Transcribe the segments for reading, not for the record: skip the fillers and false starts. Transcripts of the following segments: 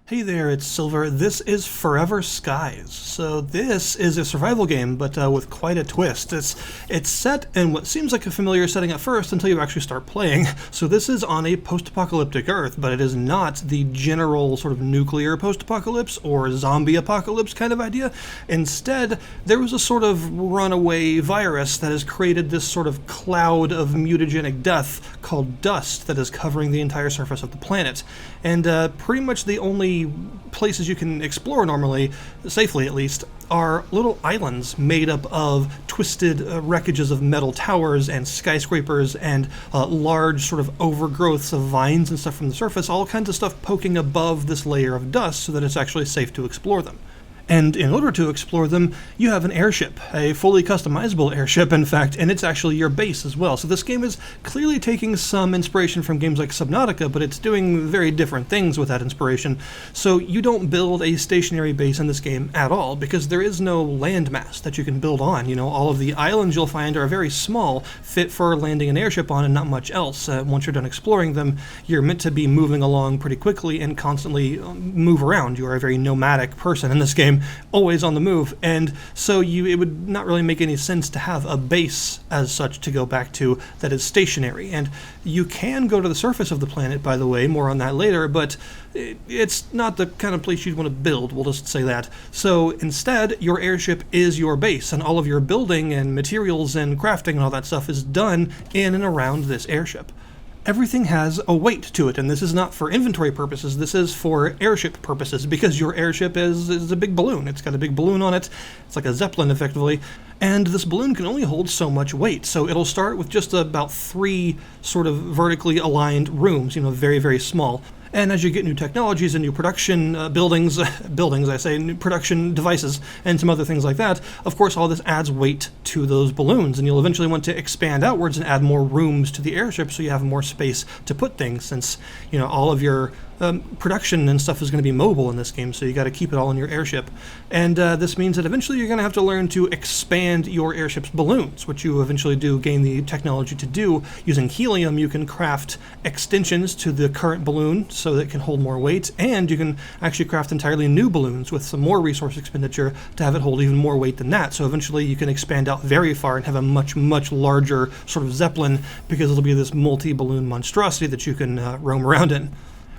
Hey there, it's Silver. This is Forever Skies. So this is a survival game, but with quite a twist. It's set in what seems like a familiar setting at first until you actually start playing. So this is on a post-apocalyptic Earth, but it is not the general sort of nuclear post-apocalypse or zombie apocalypse kind of idea. Instead, there was a sort of runaway virus that has created this sort of cloud of mutagenic death called dust that is covering the entire surface of the planet. And pretty much the only places you can explore normally, safely at least, are little islands made up of twisted wreckages of metal towers and skyscrapers and large sort of overgrowths of vines and stuff from the surface, all kinds of stuff poking above this layer of dust so that it's actually safe to explore them. And in order to explore them, you have an airship, a fully customizable airship, in fact, and it's actually your base as well. So this game is clearly taking some inspiration from games like Subnautica, but it's doing very different things with that inspiration. So you don't build a stationary base in this game at all, because there is no landmass that you can build on. You know, all of the islands you'll find are very small, fit for landing an airship on and not much else. Once you're done exploring them, you're meant to be moving along pretty quickly and constantly move around. You are a very nomadic person in this game, always on the move, and so it would not really make any sense to have a base as such to go back to that is stationary. And you can go to the surface of the planet, by the way, more on that later, but it's not the kind of place you'd want to build, we'll just say that. So instead, your airship is your base, and all of your building and materials and crafting and all that stuff is done in and around this airship. Everything has a weight to it, and this is not for inventory purposes, this is for airship purposes, because your airship is a big balloon. It's got a big balloon on it, it's like a Zeppelin effectively, and this balloon can only hold so much weight, so it'll start with just about 3 sort of vertically aligned rooms, very, very small. And as you get new technologies and new production new production devices and some other things like that, of course all this adds weight to those balloons, and you'll eventually want to expand outwards and add more rooms to the airship so you have more space to put things, since all of your production and stuff is going to be mobile in this game, so you got to keep it all in your airship. And this means that eventually you're going to have to learn to expand your airship's balloons, which you eventually do gain the technology to do. Using helium, you can craft extensions to the current balloon so that it can hold more weight, and you can actually craft entirely new balloons with some more resource expenditure to have it hold even more weight than that. So eventually you can expand out very far and have a much, much larger sort of Zeppelin, because it'll be this multi-balloon monstrosity that you can roam around in.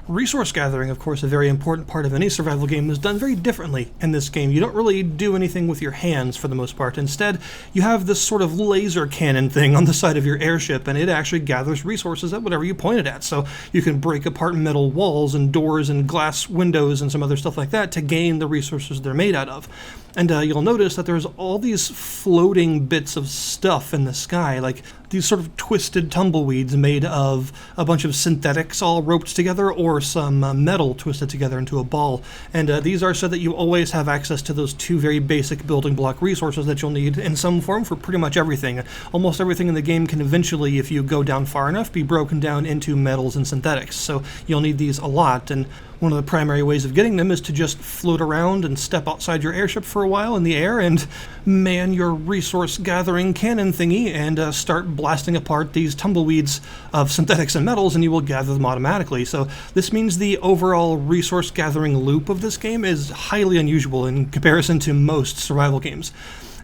Resource gathering, of course, a very important part of any survival game, is done very differently in this game. You don't really do anything with your hands for the most part. Instead, you have this sort of laser cannon thing on the side of your airship, and it actually gathers resources at whatever you point it at. So you can break apart metal walls and doors and glass windows and some other stuff like that to gain the resources they're made out of. And you'll notice that there's all these floating bits of stuff in the sky, like these sort of twisted tumbleweeds made of a bunch of synthetics all roped together, or some metal twisted together into a ball. And these are so that you always have access to those 2 very basic building block resources that you'll need in some form for pretty much everything. Almost everything in the game can eventually, if you go down far enough, be broken down into metals and synthetics. So you'll need these a lot, and one of the primary ways of getting them is to just float around and step outside your airship for a while in the air and man your resource gathering cannon thingy and start blasting apart these tumbleweeds of synthetics and metals, and you will gather them automatically. So this means the overall resource gathering loop of this game is highly unusual in comparison to most survival games.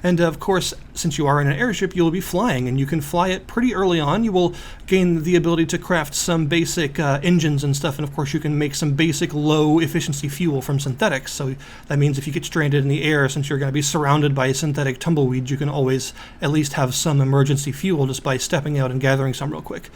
And of course, since you are in an airship, you will be flying, and you can fly it pretty early on. You will gain the ability to craft some basic engines and stuff, and of course you can make some basic low-efficiency fuel from synthetics. So that means if you get stranded in the air, since you're going to be surrounded by synthetic tumbleweeds, you can always at least have some emergency fuel just by stepping out and gathering some real quick.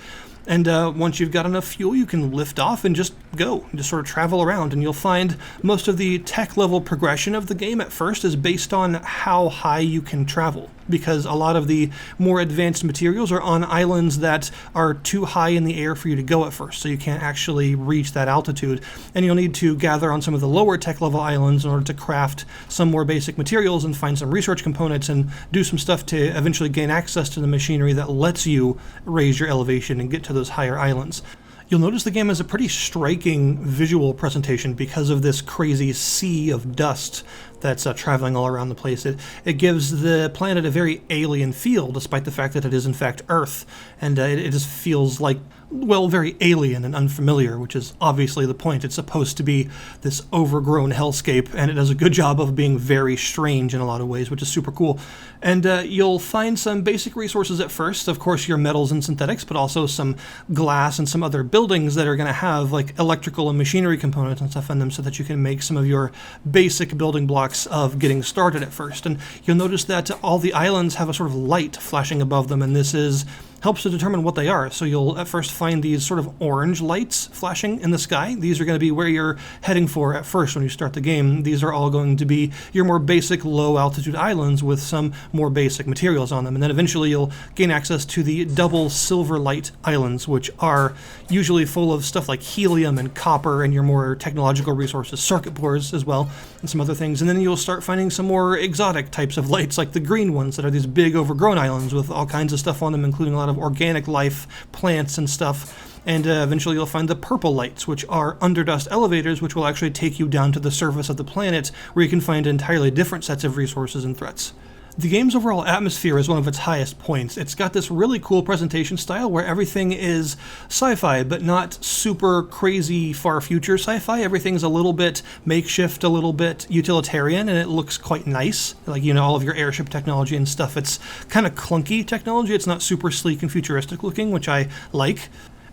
And once you've got enough fuel, you can lift off and just go, just sort of travel around, and you'll find most of the tech level progression of the game at first is based on how high you can travel, because a lot of the more advanced materials are on islands that are too high in the air for you to go at first, so you can't actually reach that altitude, and you'll need to gather on some of the lower tech level islands in order to craft some more basic materials and find some research components and do some stuff to eventually gain access to the machinery that lets you raise your elevation and get to those higher islands. You'll notice the game has a pretty striking visual presentation because of this crazy sea of dust that's traveling all around the place. It gives the planet a very alien feel, despite the fact that it is in fact Earth, and it just feels like well, very alien and unfamiliar, which is obviously the point. It's supposed to be this overgrown hellscape, and it does a good job of being very strange in a lot of ways, which is super cool. And you'll find some basic resources at first, of course, your metals and synthetics, but also some glass and some other buildings that are going to have like electrical and machinery components and stuff in them so that you can make some of your basic building blocks of getting started at first. And you'll notice that all the islands have a sort of light flashing above them, and this helps to determine what they are. So you'll at first find these sort of orange lights flashing in the sky. These are going to be where you're heading for at first when you start the game. These are all going to be your more basic low altitude islands with some more basic materials on them. And then eventually you'll gain access to the double silver light islands, which are usually full of stuff like helium and copper and your more technological resources, circuit boards as well, and some other things. And then you'll start finding some more exotic types of lights, like the green ones that are these big overgrown islands with all kinds of stuff on them, including a lot of organic life, plants and stuff. And eventually you'll find the purple lights, which are underdust elevators, which will actually take you down to the surface of the planet, where you can find entirely different sets of resources and threats. The game's overall atmosphere is one of its highest points. It's got this really cool presentation style where everything is sci-fi, but not super crazy far future sci-fi. Everything's a little bit makeshift, a little bit utilitarian, and it looks quite nice. Like, all of your airship technology and stuff. It's kind of clunky technology. It's not super sleek and futuristic looking, which I like.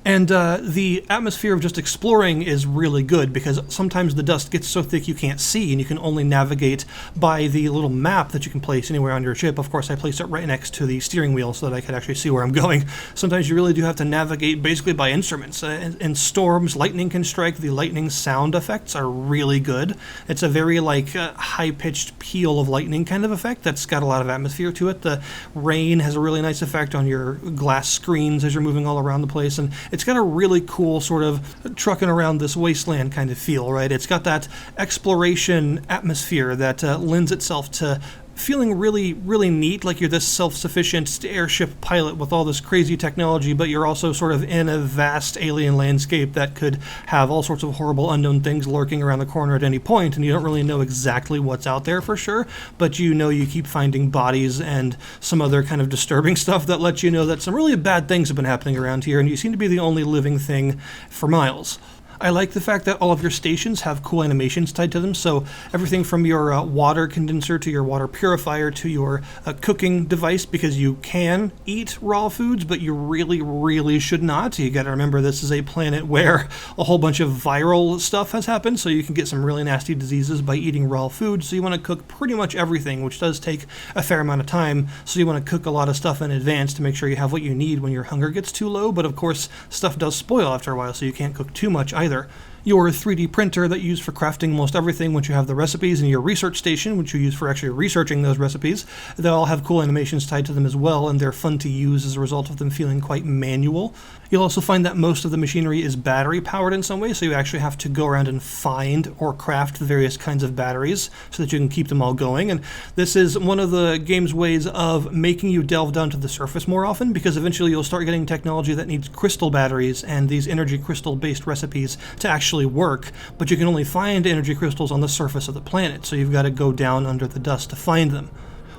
And the atmosphere of just exploring is really good because sometimes the dust gets so thick you can't see, and you can only navigate by the little map that you can place anywhere on your ship. Of course, I placed it right next to the steering wheel so that I could actually see where I'm going. Sometimes you really do have to navigate basically by instruments. In storms, lightning can strike. The lightning sound effects are really good. It's a very high-pitched peal of lightning kind of effect that's got a lot of atmosphere to it. The rain has a really nice effect on your glass screens as you're moving all around the place, and it's got a really cool sort of trucking around this wasteland kind of feel, right? It's got that exploration atmosphere that lends itself to feeling really, really neat, like you're this self-sufficient airship pilot with all this crazy technology, but you're also sort of in a vast alien landscape that could have all sorts of horrible unknown things lurking around the corner at any point, and you don't really know exactly what's out there for sure, but you keep finding bodies and some other kind of disturbing stuff that lets you know that some really bad things have been happening around here, and you seem to be the only living thing for miles. I like the fact that all of your stations have cool animations tied to them, so everything from your water condenser to your water purifier to your cooking device, because you can eat raw foods, but you really, really should not. You gotta remember this is a planet where a whole bunch of viral stuff has happened, so you can get some really nasty diseases by eating raw food, so you want to cook pretty much everything, which does take a fair amount of time, so you want to cook a lot of stuff in advance to make sure you have what you need when your hunger gets too low, but of course stuff does spoil after a while, so you can't cook too much either. Your 3D printer that you use for crafting most everything once you have the recipes, and your research station, which you use for actually researching those recipes, they all have cool animations tied to them as well, and they're fun to use as a result of them feeling quite manual. You'll also find that most of the machinery is battery powered in some way, so you actually have to go around and find or craft the various kinds of batteries so that you can keep them all going. And this is one of the game's ways of making you delve down to the surface more often, because eventually you'll start getting technology that needs crystal batteries and these energy crystal based recipes to actually work, but you can only find energy crystals on the surface of the planet, so you've got to go down under the dust to find them.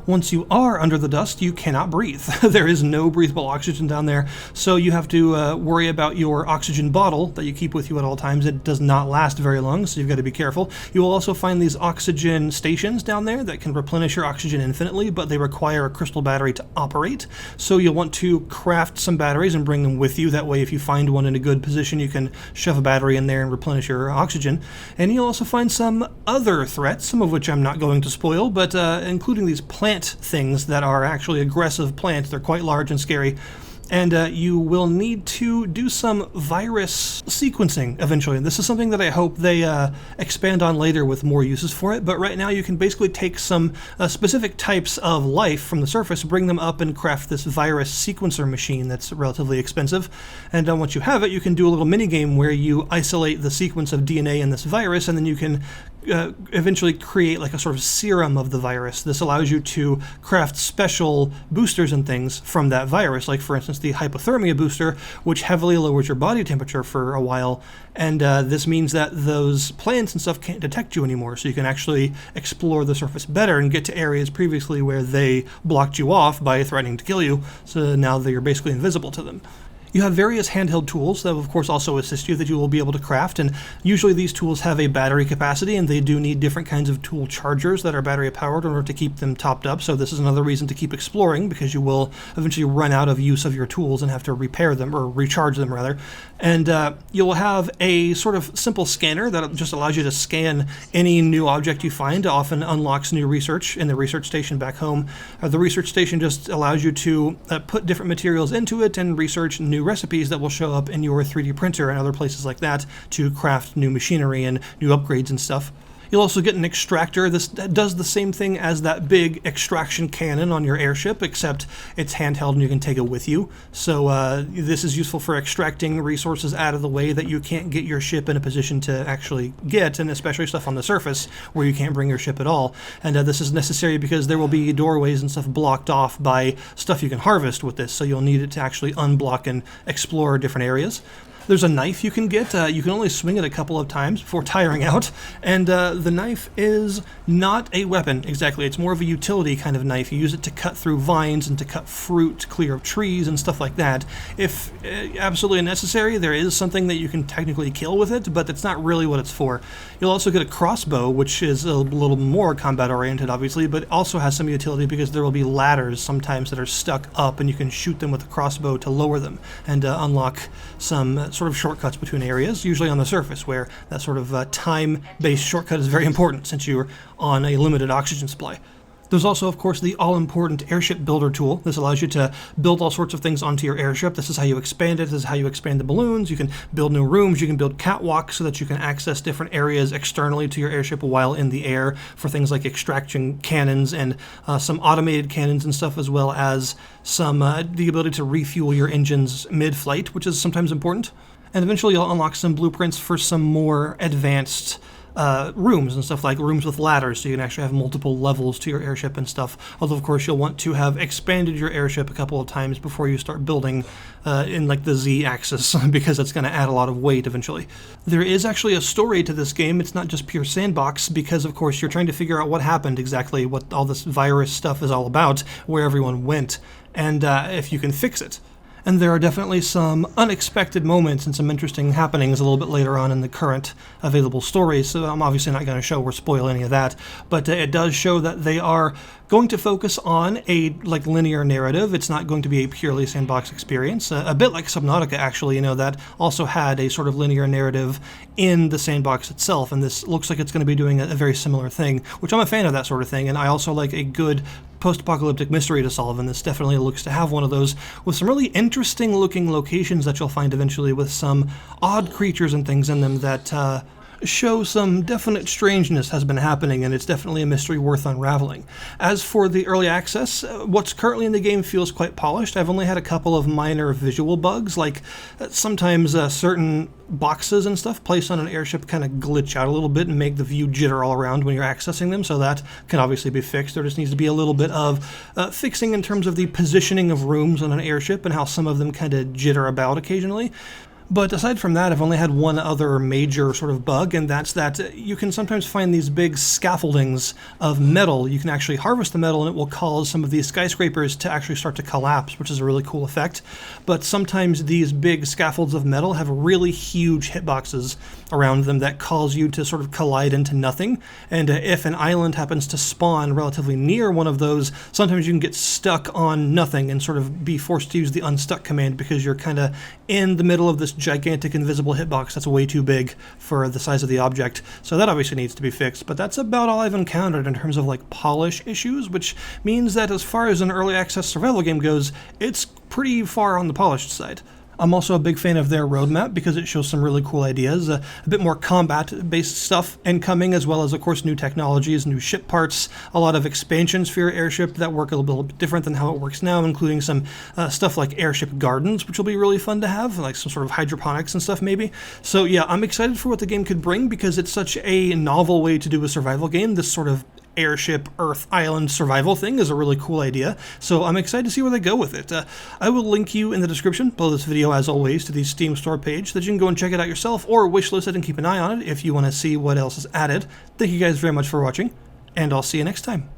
Once you are under the dust, you cannot breathe. There is no breathable oxygen down there, so you have to worry about your oxygen bottle that you keep with you at all times. It does not last very long, so you've got to be careful. You will also find these oxygen stations down there that can replenish your oxygen infinitely, but they require a crystal battery to operate, so you'll want to craft some batteries and bring them with you. That way, if you find one in a good position, you can shove a battery in there and replenish your oxygen. And you'll also find some other threats, some of which I'm not going to spoil, but including these plant things that are actually aggressive plants. They're quite large and scary, and you will need to do some virus sequencing eventually. And this is something that I hope they expand on later with more uses for it, but right now you can basically take some specific types of life from the surface, bring them up, and craft this virus sequencer machine that's relatively expensive. And once you have it, you can do a little mini game where you isolate the sequence of DNA in this virus, and then you can eventually create like a sort of serum of the virus. This allows you to craft special boosters and things from that virus, like for instance the hypothermia booster, which heavily lowers your body temperature for a while, and this means that those plants and stuff can't detect you anymore, so you can actually explore the surface better and get to areas previously where they blocked you off by threatening to kill you, so now that you're basically invisible to them. You have various handheld tools that will of course also assist you that you will be able to craft, and usually these tools have a battery capacity and they do need different kinds of tool chargers that are battery powered in order to keep them topped up. So this is another reason to keep exploring, because you will eventually run out of use of your tools and have to repair them, or recharge them rather. And you will have a sort of simple scanner that just allows you to scan any new object you find. It often unlocks new research in the research station back home. The research station just allows you to put different materials into it and research new recipes that will show up in your 3D printer and other places like that to craft new machinery and new upgrades and stuff. You'll also get an extractor. This does the same thing as that big extraction cannon on your airship, except it's handheld and you can take it with you. So this is useful for extracting resources out of the way that you can't get your ship in a position to actually get, and especially stuff on the surface where you can't bring your ship at all. And this is necessary because there will be doorways and stuff blocked off by stuff you can harvest with this, so you'll need it to actually unblock and explore different areas. There's a knife you can get. You can only swing it a couple of times before tiring out, and the knife is not a weapon exactly. It's more of a utility kind of knife. You use it to cut through vines and to cut fruit, to clear up trees and stuff like that. If absolutely necessary, there is something that you can technically kill with it, but that's not really what it's for. You'll also get a crossbow, which is a little more combat oriented obviously, but also has some utility because there will be ladders sometimes that are stuck up and you can shoot them with a crossbow to lower them and unlock some sort of shortcuts between areas, usually on the surface, where that sort of time-based shortcut is very important since you're on a limited oxygen supply. There's also, of course, the all-important airship builder tool. This allows you to build all sorts of things onto your airship. This is how you expand it. This is how you expand the balloons. You can build new rooms. You can build catwalks so that you can access different areas externally to your airship while in the air for things like extraction cannons and some automated cannons and stuff, as well as some the ability to refuel your engines mid-flight, which is sometimes important. And eventually you'll unlock some blueprints for some more advanced rooms and stuff, like rooms with ladders, so you can actually have multiple levels to your airship and stuff. Although of course you'll want to have expanded your airship a couple of times before you start building in like the Z-axis because it's going to add a lot of weight eventually. There is actually a story to this game. It's not just pure sandbox, because of course you're trying to figure out what happened exactly, what all this virus stuff is all about, where everyone went, and if you can fix it. And there are definitely some unexpected moments and some interesting happenings a little bit later on in the current available stories, so I'm obviously not going to show or spoil any of that, but it does show that they are going to focus on a linear narrative. It's not going to be a purely sandbox experience, a bit like Subnautica actually, that also had a sort of linear narrative in the sandbox itself, and this looks like it's going to be doing a very similar thing, which I'm a fan of that sort of thing, and I also like a good post-apocalyptic mystery to solve, and this definitely looks to have one of those, with some really interesting looking locations that you'll find eventually, with some odd creatures and things in them that show some definite strangeness has been happening, and it's definitely a mystery worth unraveling. As for the early access, what's currently in the game feels quite polished. I've only had a couple of minor visual bugs, like sometimes certain boxes and stuff placed on an airship kind of glitch out a little bit and make the view jitter all around when you're accessing them, so that can obviously be fixed. There just needs to be a little bit of fixing in terms of the positioning of rooms on an airship and how some of them kind of jitter about occasionally. But aside from that, I've only had one other major sort of bug, and that's that you can sometimes find these big scaffoldings of metal. You can actually harvest the metal, and it will cause some of these skyscrapers to actually start to collapse, which is a really cool effect. But sometimes these big scaffolds of metal have really huge hitboxes around them that cause you to sort of collide into nothing. And if an island happens to spawn relatively near one of those, sometimes you can get stuck on nothing and sort of be forced to use the unstuck command because you're kind of in the middle of this gigantic invisible hitbox that's way too big for the size of the object. So that obviously needs to be fixed, but that's about all I've encountered in terms of polish issues, which means that as far as an early access survival game goes, it's pretty far on the polished side. I'm also a big fan of their roadmap because it shows some really cool ideas, a bit more combat-based stuff incoming, as well as, of course, new technologies, new ship parts, a lot of expansions for your airship that work a little bit different than how it works now, including some stuff like airship gardens, which will be really fun to have, like some sort of hydroponics and stuff maybe. So yeah, I'm excited for what the game could bring because it's such a novel way to do a survival game. This sort of airship, Earth, island survival thing is a really cool idea, so I'm excited to see where they go with it. I will link you in the description below this video, as always, to the Steam store page so that you can go and check it out yourself, or wishlist it and keep an eye on it if you want to see what else is added. Thank you guys very much for watching, and I'll see you next time.